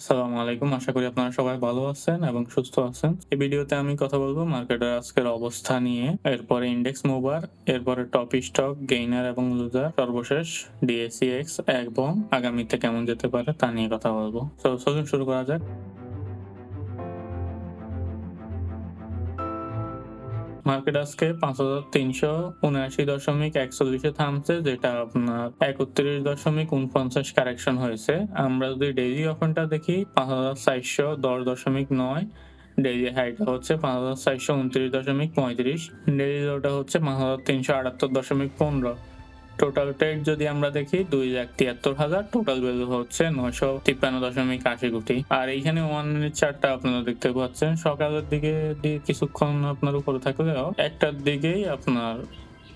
আসসালামু আলাইকুম। আশা করি আপনারা সবাই ভালো আছেন এবং সুস্থ আছেন। এই ভিডিওতে আমি কথা বলবো মার্কেটের আজকের অবস্থা নিয়ে, এরপরে ইন্ডেক্স মুভার, এরপরে টপ স্টক, গেইনার এবং লুজার, সর্বশেষ ডিএসইএক্স এবং আগামীতে কেমন যেতে পারে তা নিয়ে কথা বলবো। তো চলুন শুরু করা যাক। মার্কেট আজকে ৫,৩৭৯.৪১ এ থামছে, যেটা আপনার ৩১.৪৯ কারেকশন হয়েছে। আমরা যদি ডেইলি ওপেনটা দেখি ৫,৪১০.৯, ডেইলি হাইটা হচ্ছে ৫,৪২৯.৩৫, ডেইলি লোটা হচ্ছে ৫,৩৭৮.১৫। টোটাল ট্রেড যদি আমরা দেখি ২,৭৩,০০০, টোটাল ভ্যালু হচ্ছে ৯৫৩.৮০ কোটি। আর এইখানে 1 মিনিট চার্টটা আপনারা দেখতে পাচ্ছেন, সকালের দিকে কিছুক্ষণ আপনার উপরে থাকলেও একটার দিকেই আপনার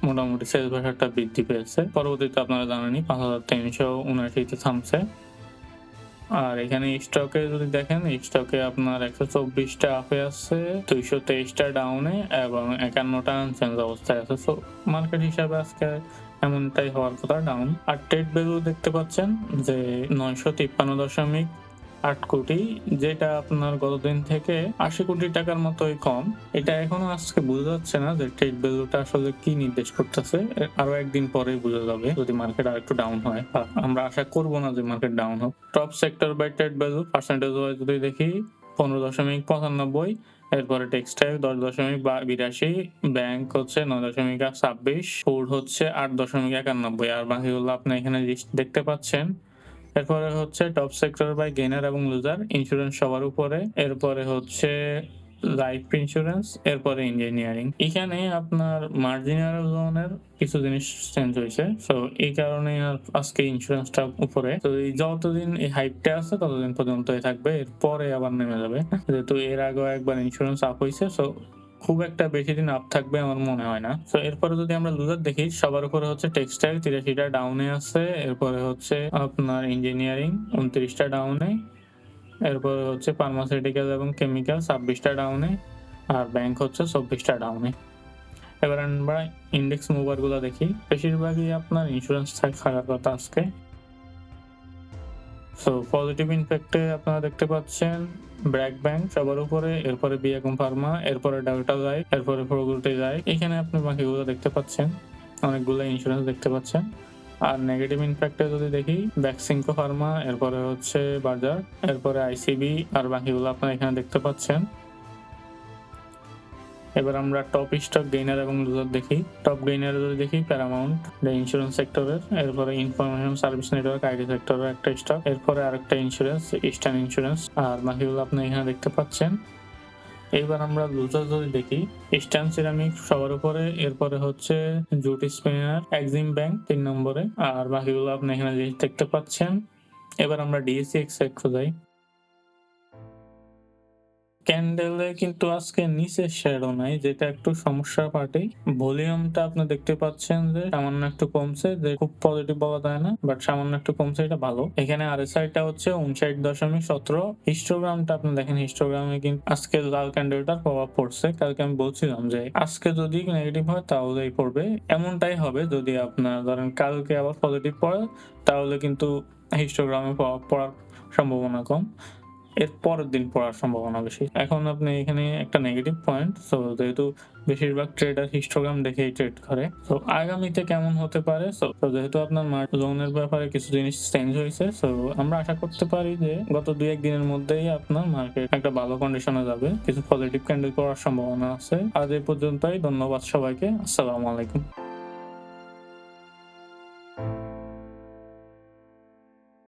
মোটামুটি সেল প্রেশারটা বৃদ্ধি পেয়েছে। পরবর্তীতে আপনারা জানেনই ৫,৩৭৯ তে থামছে। আর এখানে স্টকে যদি দেখেন, স্টকে আপনার ১২৪ টা আপে আছে, ২২৩ টা ডাউনে এবং ৫১ টা আনচেঞ্জ অবস্থায় আছে। সো মার্কেট হিসাবে আজকে এমনটাই হওয়ার কথা, ডাউন। আর ট্রেড ভ্যালু দেখতে পাচ্ছেন যে ৯৫৩.৮ কোটি, যেটা আপনার গতদিন থেকে ৮০ কোটি টাকার মতোই কম। এটা এখনো আজকে বোঝা যাচ্ছে না যে ট্রেড ভ্যালুটা আসলে কি নির্দেশ করতেছে। আরো একদিন পরেই বোঝা যাবে যদি মার্কেট আরেকটু ডাউন হয়। আমরা আশা করব না যে মার্কেট ডাউন হোক। Top sector by trade value percentage wise যদি দেখি ১৫.৯৫, এরপরে টেক্সটাইল ১০.৮২, ব্যাংক হচ্ছে ৯.২৬, ফুড হচ্ছে ৮.৯১, আর বাকিগুলো আপনি এখানে লিস্ট দেখতে পাচ্ছেন। এরপরে হচ্ছে টপ সেক্টর বাই গেইনার এবং লুজার, ইন্স্যুরেন্স সবার উপরে, এরপরে হচ্ছে লাইফ ইন্স্যুরেন্স, এরপরে ইঞ্জিনিয়ারিং। এখানে আপনার মার্জিনাল লোনের কিছু জিনিস চেঞ্জ হয়েছে, সো এই কারণে আজকে ইন্স্যুরেন্সটা উপরে। তো এই যতদিন এই হাইপটা আছে ততদিন পর্যন্তই থাকবে, এরপরে আবার নেমে যাবে। যেহেতু এর আগেও একবার ইন্স্যুরেন্স আপ হয়েছে, সো খুব একটা বেশি দিন আপ থাকবে আমার মনে হয় না। তো এরপরে যদি আমরা লুজার দেখি, সবার উপরে হচ্ছে টেক্সটাইল ৮৩ টা ডাউনে আছে, এরপরে হচ্ছে আপনার ইঞ্জিনিয়ারিং ২৯ টা ডাউনে, এরপরে হচ্ছে ফার্মাসিউটিক্যাল এবং কেমিক্যাল ২৬ টা ডাউনে, আর ব্যাংক হচ্ছে ২৪ টা ডাউনে। এবার আমরা ইন্ডেক্স মুভার গুলো দেখি, বেশিরভাগই আপনার ইন্স্যুরেন্স থাকার কথা আজকে। সো পজিটিভ ইমপ্যাক্টে আপনারা দেখতে পাচ্ছেন ব্র্যাক ব্যাংক সবার উপরে, এরপরে বিয়াকম ফার্মা, এরপরে ডেল্টা লাইফ, এরপরে প্রোগ্রুটে যায়। এখানে আপনি বাকিগুলো দেখতে পাচ্ছেন, অনেকগুলো ইন্স্যুরেন্স দেখতে পাচ্ছেন। আর নেগেটিভ ইমপ্যাক্টে যদি দেখি ব্যাকসিংকো ফার্মা, এরপরে হচ্ছে বাজার, এরপরে আইসিবি, আর বাকিগুলো আপনারা এখানে দেখতে পাচ্ছেন। এবার আমরা টপ স্টক গেইনার এবং লুজার দেখি। টপ গেইনারে যদি দেখি প্যারামাউন্ট, ইন্স্যুরেন্স সেক্টরের, এরপরে ইনফরমেশন সার্ভিস নেটওয়ার্ক আইটি সেক্টরের একটা স্টক, এরপরে আরেকটা ইন্স্যুরেন্স ইস্টার্ন ইন্স্যুরেন্স, আর বাকিগুলো আপনি এখানে দেখতে পাচ্ছেন। এইবার আমরা লুজার যদি দেখি, ইস্টার্ন সিরামিক সবার উপরে, এরপরে হচ্ছে জুট স্পিনার, এক্সিম ব্যাংক ৩ নম্বরে, আর বাকিগুলো আপনি এখানে লিস্ট দেখতে পাচ্ছেন। এবার আমরা ডিএসইএক্স একটু যাই। ক্যান্ডেলে কিন্তু আজকে নিচে শ্যাডো নাই, যেটা একটু সমস্যার পার্টি। ভলিউমটা আপনি দেখতে পাচ্ছেন যে সামান্য একটু কমছে, যে খুব পজিটিভ বলা যায় না, বাট সামান্য একটু কমছে, এটা ভালো। এখানে আরএসআইটা হচ্ছে ৫৯.১৭। হিস্টোগ্রামটা আপনি দেখেন, হিস্টোগ্রামে কিন্তু আজকে লাল ক্যান্ডেলটার প্রভাব পড়ছে। কালকে আমি বলছিলাম যে আজকে যদি নেগেটিভ হয় তাহলেই পড়বে, এমনটাই হবে। যদি আপনার ধরেন কালকে আবার পজিটিভ পড়ে, তাহলে কিন্তু হিস্টোগ্রামে প্রভাব পড়ার সম্ভাবনা কম, এর পরের দিন পড়ার সম্ভাবনা বেশি। এখন আপনি এখানে একটা নেগেটিভ পয়েন্ট, সো যেহেতু বেশিরভাগ ট্রেডার হিস্টোগ্রাম দেখেই ট্রেড করে, সো আগামীতে কেমন হতে পারে। সো যেহেতু আপনার লোনের ব্যাপারে কিছু জিনিস চেঞ্জ হয়েছে, সো আমরা আশা করতে পারি যে গত ২-১ দিনের মধ্যেই আপনার মার্কেট একটা ভালো কন্ডিশনে যাবে, কিছু পজিটিভ ক্যান্ডেল পড়ার সম্ভাবনা আছে। আজ এই পর্যন্তই, ধন্যবাদ সবাইকে, আসসালামু আলাইকুম।